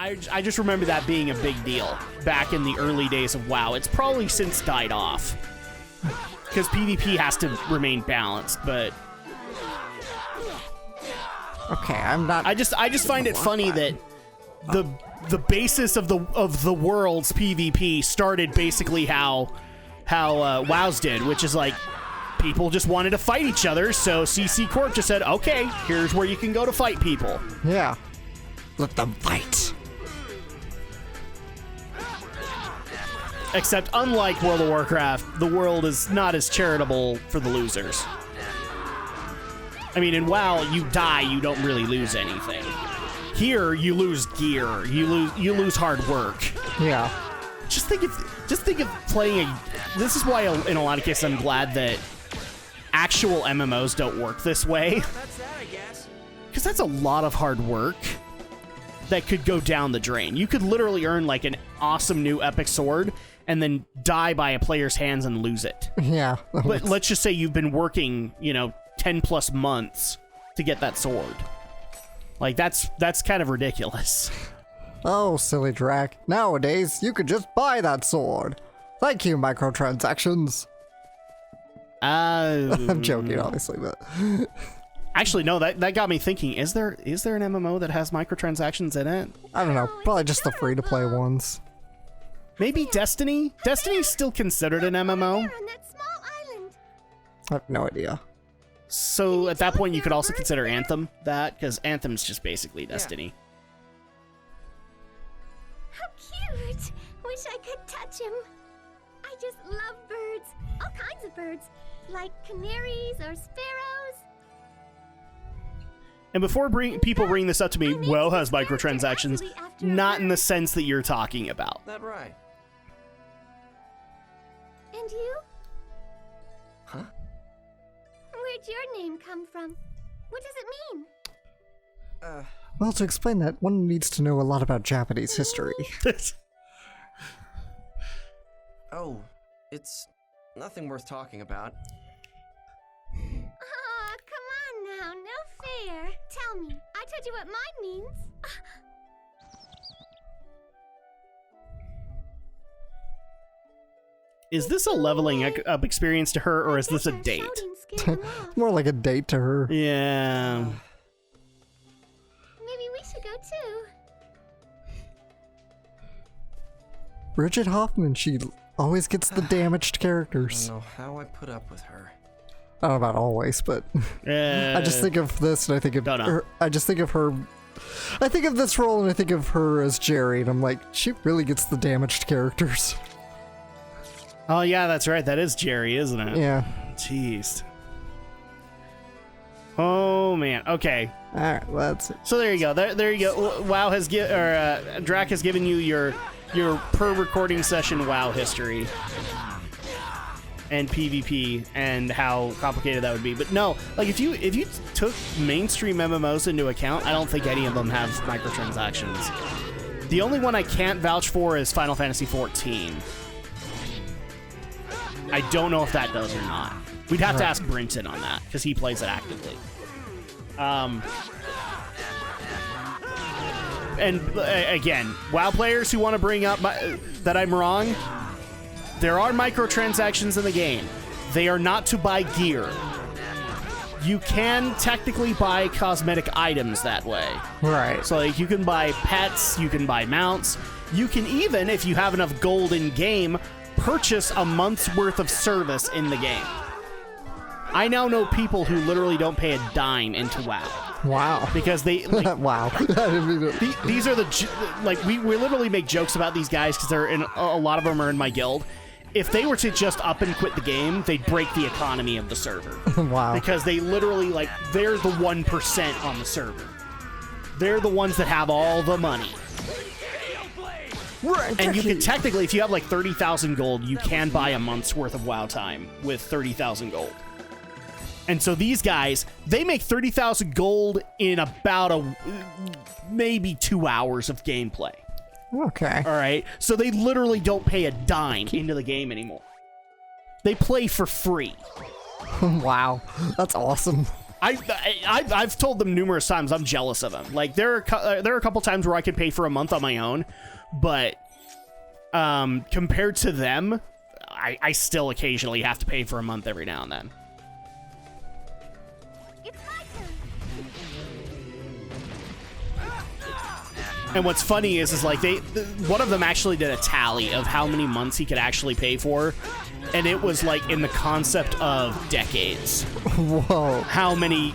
I just remember that being a big deal back in the early days of WoW. It's probably since died off because PvP has to remain balanced, but okay, I'm not. I just find it funny that the basis of the world's PvP started basically how WoW's did, which is like people just wanted to fight each other, so CC Corp just said, okay, here's where you can go to fight people. Yeah. Let them fight. Except unlike World of Warcraft, the world is not as charitable for the losers. I mean, in WoW, you die, you don't really lose anything. Here, you lose gear, you lose hard work. Yeah. Just think of playing this is why in a lot of cases I'm glad that actual MMOs don't work this way. That's that, I guess. Because that's a lot of hard work that could go down the drain. You could literally earn like an awesome new epic sword and then die by a player's hands and lose it. Yeah. But let's just say you've been working, 10 plus months to get that sword. Like that's kind of ridiculous. Oh, silly Drak. Nowadays, you could just buy that sword. Thank you, microtransactions. I'm joking, obviously, but... Actually, no, that got me thinking, is there an MMO that has microtransactions in it? I don't know, probably just the free-to-play ones. Maybe Destiny? Destiny's still considered an MMO? On that small island. I have no idea. So at that point, you could also consider Anthem that, because Anthem's just basically Destiny. How cute! Wish I could touch him. I just love birds. All kinds of birds. Like canaries or sparrows. And before people bring this up to me, WoW has microtransactions, not in the sense that you're talking about. That right. And you? Huh? Where'd your name come from? What does it mean? Well, to explain that, one needs to know a lot about Japanese history. Oh, it's nothing worth talking about. Aw, come on now, no fair. Tell me, I told you what mine means. Is this a leveling up experience to her, or is this a date? More like a date to her. Yeah. Maybe we should go too. Bridget Hoffman, she always gets the damaged characters. I don't know how I put up with her. I don't know about always, but I just think of this and I think of her. I just think of her. I think of this role and I think of her as Jerry, and I'm like, she really gets the damaged characters. Oh yeah, that's right. That is Jerry, isn't it? Yeah. Jeez. Oh man. Okay. All right. Well, that's it. So there you go. There you go. WoW has Drak has given you your per recording session WoW history and PvP and how complicated that would be. But no, like if you took mainstream MMOs into account, I don't think any of them have microtransactions. The only one I can't vouch for is Final Fantasy XIV. I don't know if that does or not. We'd have to ask Brinton on that because he plays it actively. And again, WoW players who want to bring up that I'm wrong, there are microtransactions in the game. They are not to buy gear. You can technically buy cosmetic items that way. Right. So like you can buy pets, you can buy mounts. You can even, if you have enough gold in game, purchase a month's worth of service in the game. I now know people who literally don't pay a dime into WoW. Wow. Because they like, wow. I didn't mean to... These are like we literally make jokes about these guys because they're in a lot of them are in my guild. If they were to just up and quit the game, they'd break the economy of the server. Wow. Because they literally they're the 1% on the server. They're the ones that have all the money. And you can technically, if you have like 30,000 gold, you can buy a month's worth of WoW time with 30,000 gold. And so these guys, they make 30,000 gold in about maybe 2 hours of gameplay. Okay. All right. So they literally don't pay a dime into the game anymore. They play for free. Wow. That's awesome. I've told them numerous times I'm jealous of them. Like there are a couple times where I could pay for a month on my own, but compared to them, I still occasionally have to pay for a month every now and then. It's my turn. And what's funny is like one of them actually did a tally of how many months he could actually pay for, and it was like in the concept of decades. Whoa! How many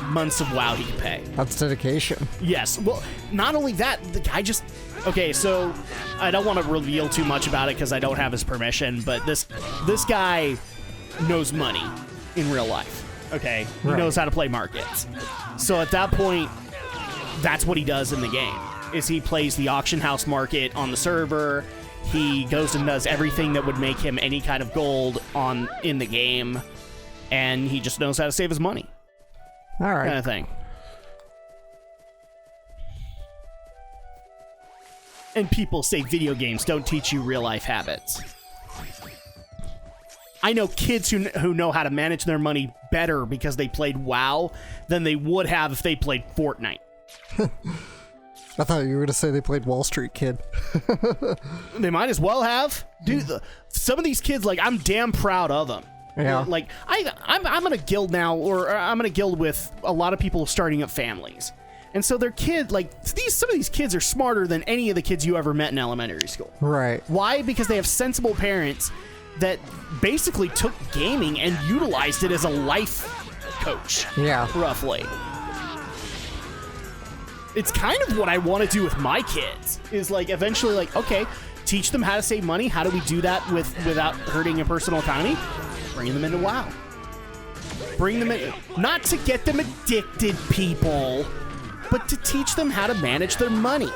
months of WoW he could pay? That's dedication. Yes. Well, not only that, the guy just. Okay, so I don't want to reveal too much about it because I don't have his permission, but this guy knows money in real life. Okay, he knows how to play markets. So at that point, that's what he does in the game. Is he plays the auction house market on the server. He goes and does everything that would make him any kind of gold in the game, and he just knows how to save his money. All right, kind of thing. And people say video games don't teach you real life habits. I know kids who know how to manage their money better because they played WoW than they would have if they played Fortnite. I thought you were going to say they played Wall Street Kid. They might as well have. Dude, some of these kids, like, I'm damn proud of them. Yeah. Like, I'm in a guild now, or I'm in a guild with a lot of people starting up families. And so their kid, like, some of these kids are smarter than any of the kids you ever met in elementary school. Right. Why? Because they have sensible parents that basically took gaming and utilized it as a life coach. Yeah. Roughly. It's kind of what I want to do with my kids, is like eventually like, okay, teach them how to save money. How do we do that without hurting a personal economy? Bring them into WoW. Bring them in, not to get them addicted, people, but to teach them how to manage their money.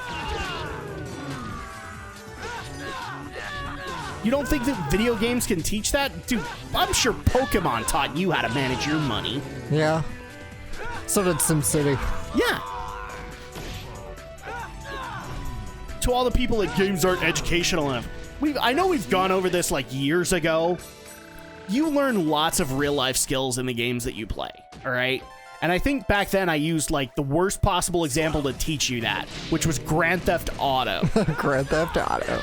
You don't think that video games can teach that? Dude, I'm sure Pokemon taught you how to manage your money. Yeah. So did SimCity. Yeah. To all the people that games aren't educational enough, I know we've gone over this like years ago. You learn lots of real life skills in the games that you play, all right? And I think back then I used like the worst possible example to teach you that, which was Grand Theft Auto. Grand Theft Auto.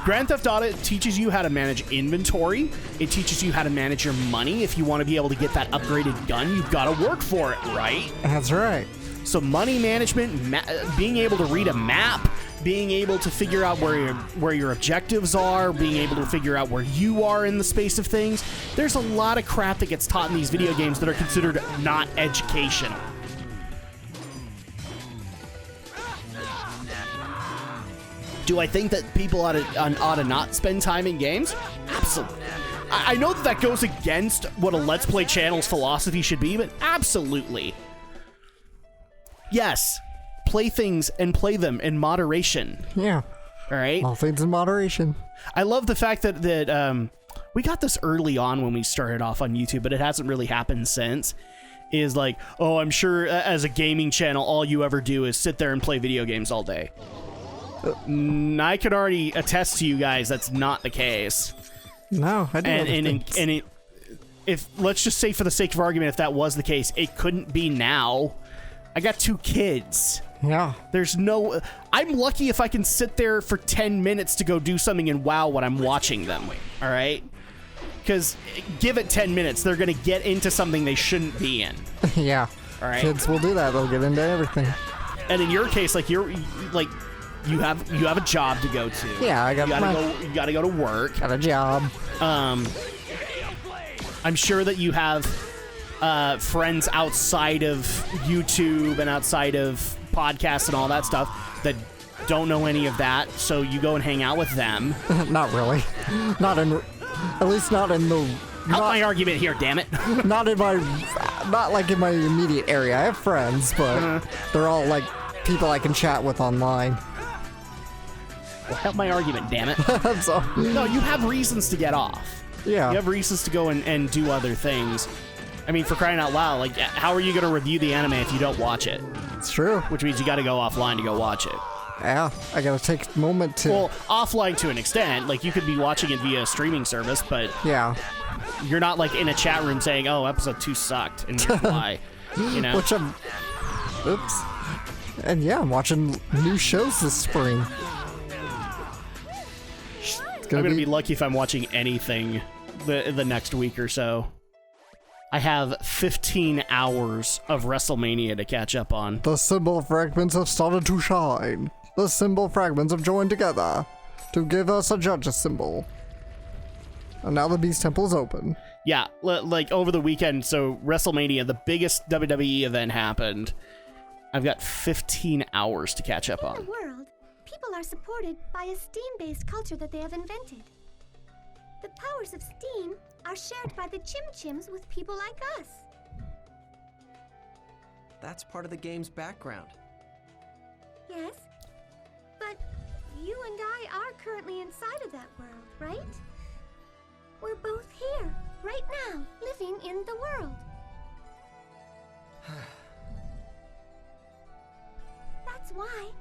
Grand Theft Auto teaches you how to manage inventory. It teaches you how to manage your money. If you want to be able to get that upgraded gun, you've got to work for it, right? That's right. So money management, being able to read a map, being able to figure out where your objectives are, being able to figure out where you are in the space of things. There's a lot of crap that gets taught in these video games that are considered not educational. Do I think that people ought to not spend time in games? Absolutely. I know that goes against what a Let's Play channel's philosophy should be, but absolutely. Yes, play things and play them in moderation. Yeah. All right? All things in moderation. I love the fact that we got this early on when we started off on YouTube, but it hasn't really happened since. Is like, oh, I'm sure as a gaming channel, all you ever do is sit there and play video games all day. I can already attest to you guys that's not the case. No, I don't. If let's just say for the sake of argument, if that was the case, it couldn't be now. I got 2 kids. Yeah. I'm lucky if I can sit there for 10 minutes to go do something in WoW when I'm watching them. All right? Because give it 10 minutes, they're going to get into something they shouldn't be in. Yeah. All right? Kids will do that. They'll get into everything. And in your case, like you have a job to go to. Yeah, you gotta go to work. Got a job. I'm sure that you have friends outside of YouTube and outside of podcasts and all that stuff that don't know any of that, so you go and hang out with them. Not really. At least not in the... Help my argument here, damn it. Not like in my immediate area. I have friends, but they're all like people I can chat with online. Well, help my argument, damn it. That's all. No, you have reasons to get off. Yeah. You have reasons to go and do other things. I mean, for crying out loud, like, how are you going to review the anime if you don't watch it? It's true. Which means you got to go offline to go watch it. Yeah, I got to take a moment to... Well, offline to an extent. Like, you could be watching it via a streaming service, but... Yeah. you're not like in a chat room saying, "Oh, episode 2 sucked," and here's why. You know. Which oops. And yeah, I'm watching new shows this spring. I'm gonna be lucky if I'm watching anything the next week or so. I have 15 hours of WrestleMania to catch up on. The symbol fragments have started to shine. The symbol fragments have joined together to give us a judge's symbol. And now the Beast Temple is open. Yeah, like over the weekend, so WrestleMania, the biggest WWE event happened. I've got 15 hours to catch up on. In the world, people are supported by a steam-based culture that they have invented. The powers of steam are shared by the Chim Chims with people like us. That's part of the game's background. Yes, but you and I are currently inside of that world, right? We're both here, right now, living in the world. That's why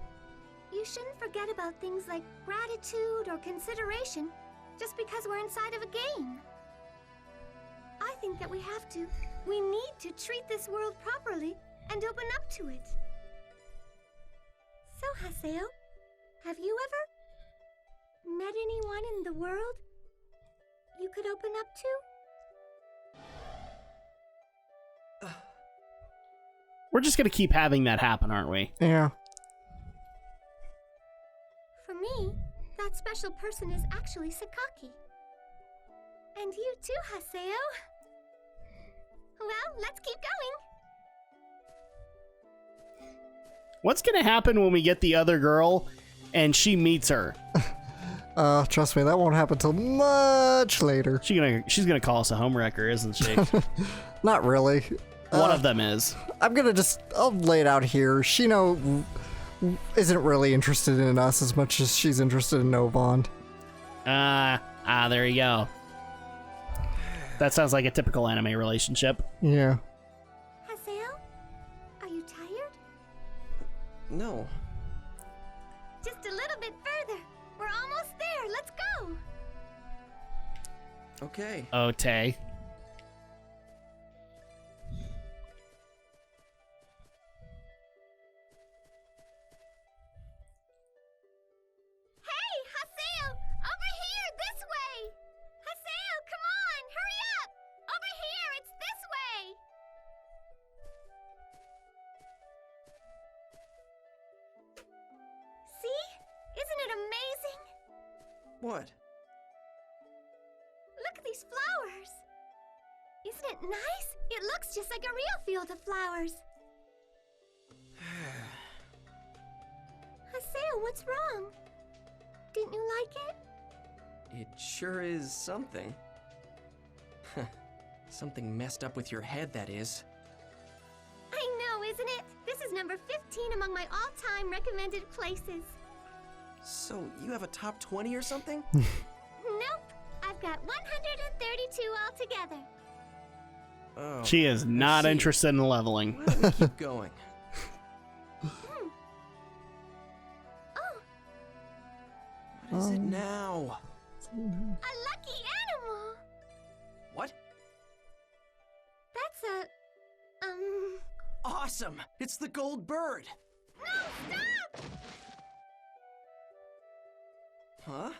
you shouldn't forget about things like gratitude or consideration just because we're inside of a game. I think that we need to treat this world properly and open up to it. So, Haseo, have you ever met anyone in the world you could open up to? We're just gonna keep having that happen, aren't we? Yeah. For me, that special person is actually Sakaki. And you too, Haseo. Well, let's keep going. What's gonna happen when we get the other girl and she meets her? Trust me, that won't happen till much later. She's gonna call us a homewrecker, isn't she? Not really. One of them is. I'll lay it out here. Shino isn't really interested in us as much as she's interested in Novon. There you go. That sounds like a typical anime relationship. Yeah. Haseo, are you tired? No. Just a little bit further. We're almost there. Let's go. Okay. Ote. Hey, Haseo, over here, this way. Haseo, come on, hurry up. Over here, it's this way. See? Isn't it amazing? What? Look at these flowers. Isn't it nice? It looks just like a real field of flowers. Haseo, what's wrong? Didn't you like it? It sure is something. Something messed up with your head, that is. I know, isn't it? This is number 15 among my all-time recommended places. So, you have a top 20 or something? Nope. I've got 132 altogether. Oh, She is not see. interested in leveling. Why don't we keep going? Oh, What is it now? a lucky animal. What? That's a... Awesome! It's the gold bird! No, stop! Huh?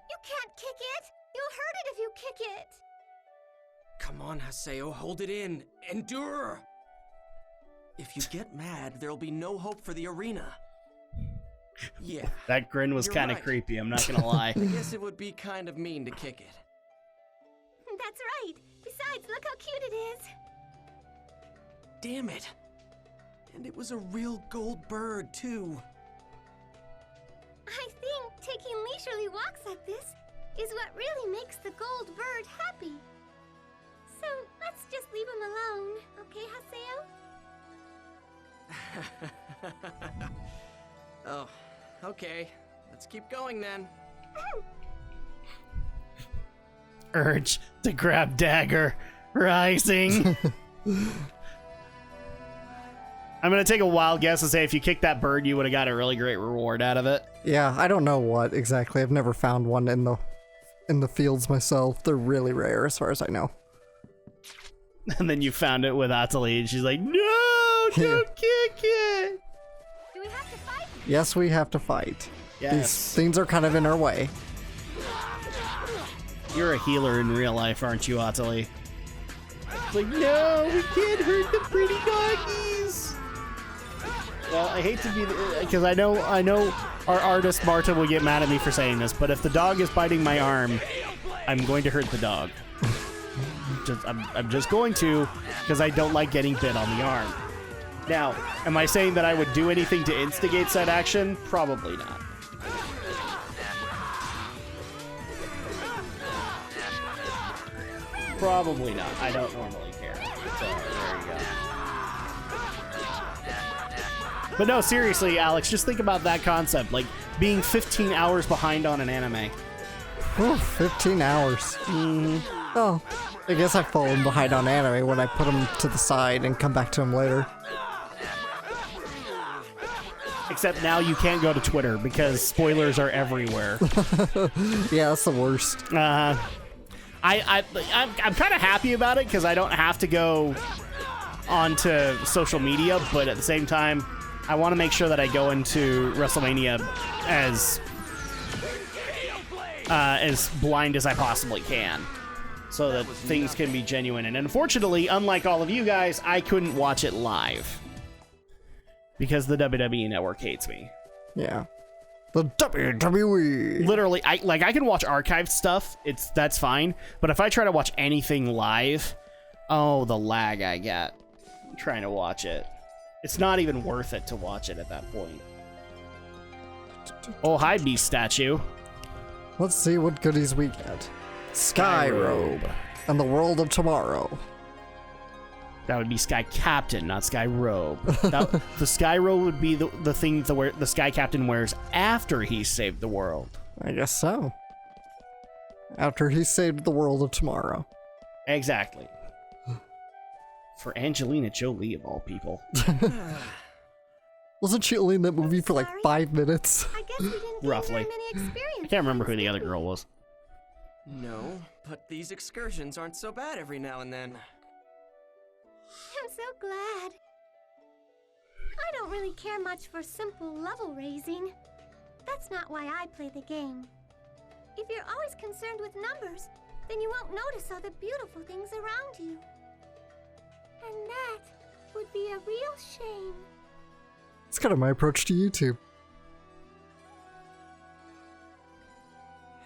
You can't kick it. You'll hurt it if you kick it. Come on, Haseo, hold it in. Endure! If you get mad, there'll be no hope for the arena. Yeah. That grin was You're kind of right. creepy, I'm not gonna lie. I guess it would be kind of mean to kick it. That's right. Besides, look how cute it is. Damn it! And it was a real gold bird, too. I think taking leisurely walks like this is what really makes the gold bird happy. So let's just leave him alone, okay, Haseo? Oh, okay. Let's keep going then. Urge to grab dagger rising. I'm gonna take a wild guess and say if you kicked that bird, you would have got a really great reward out of it. Yeah, I don't know what exactly. I've never found one in the in the fields myself. They're really rare as far as I know. And then you found it with Atoli, and she's like, no, don't kick it. Do we have to fight? Yes, we have to fight. Yes. These things are kind of in our way. You're a healer in real life, aren't you, Atoli? It's like, no, we can't hurt the pretty doggies. Well, I hate to be, because I know our artist Marta will get mad at me for saying this, but if the dog is biting my arm, I'm going to hurt the dog. I'm just going to, because I don't like getting bit on the arm. Now, am I saying that I would do anything to instigate said action? Probably not. Probably not. I don't normally care. So, there you go. But no, seriously, Alex, just think about that concept. Like, being 15 hours behind on an anime. Whew, 15 hours. Mm-hmm. Oh, I guess I've fallen behind on anime when I put them to the side and come back to them later. Except now you can't go to Twitter because spoilers are everywhere. Yeah, that's the worst. I'm kind of happy about it because I don't have to go onto social media, but at the same time, I want to make sure that I go into WrestleMania as blind as I possibly can, so that things can be genuine. And unfortunately, unlike all of you guys, I couldn't watch it live because the WWE Network hates me. Yeah. The WWE. Literally, I can watch archived stuff. That's fine. But if I try to watch anything live, oh, the lag I get trying to watch it. It's not even worth it to watch it at that point. Oh, hi, Beast statue. Let's see what goodies we get. Sky Robe and the World of Tomorrow. That would be Sky Captain, not Sky Robe. The Sky Robe would be the thing the Sky Captain wears after he saved the world. I guess so. After he saved the world of tomorrow. Exactly. For Angelina Jolie, of all people. Wasn't she only in that movie for like 5 minutes? I guess we didn't Roughly. gain very many experience. I can't remember who the other girl was. No, but these excursions aren't so bad every now and then. I'm so glad. I don't really care much for simple level raising. That's not why I play the game. If you're always concerned with numbers, then you won't notice all the beautiful things around you. And that would be a real shame. It's kind of my approach to YouTube.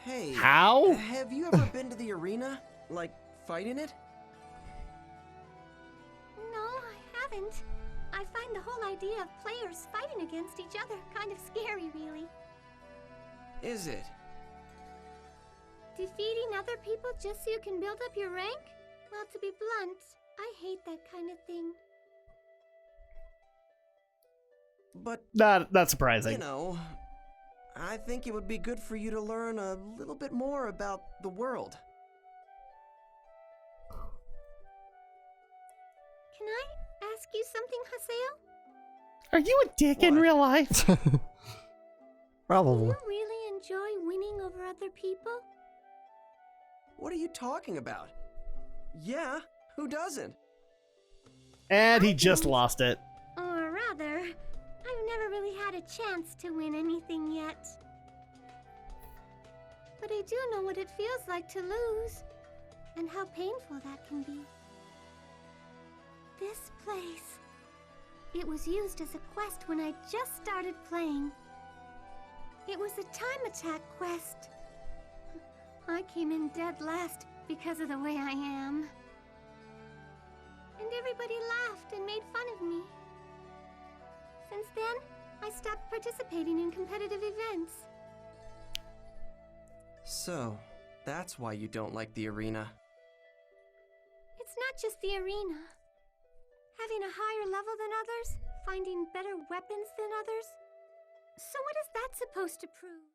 Hey, How? Have you ever been to the arena? Like, fight in it? No, I haven't. I find the whole idea of players fighting against each other kind of scary, really. Is it? Defeating other people just so you can build up your rank? Well, to be blunt, I hate that kind of thing. But, Not surprising. you know, I think it would be good for you to learn a little bit more about the world. Can I ask you something, Haseo? Are you a dick in What? real life? Do Probably. you really enjoy winning over other people? What are you talking about? Yeah, who doesn't? And he just lost it. Or rather, I've never really had a chance to win anything yet. But I do know what it feels like to lose, and how painful that can be. This place. It was used as a quest when I just started playing. It was a time attack quest. I came in dead last because of the way I am. And everybody laughed and made fun of me. Since then, I stopped participating in competitive events. So, that's why you don't like the arena. It's not just the arena. Having a higher level than others, finding better weapons than others. So what is that supposed to prove?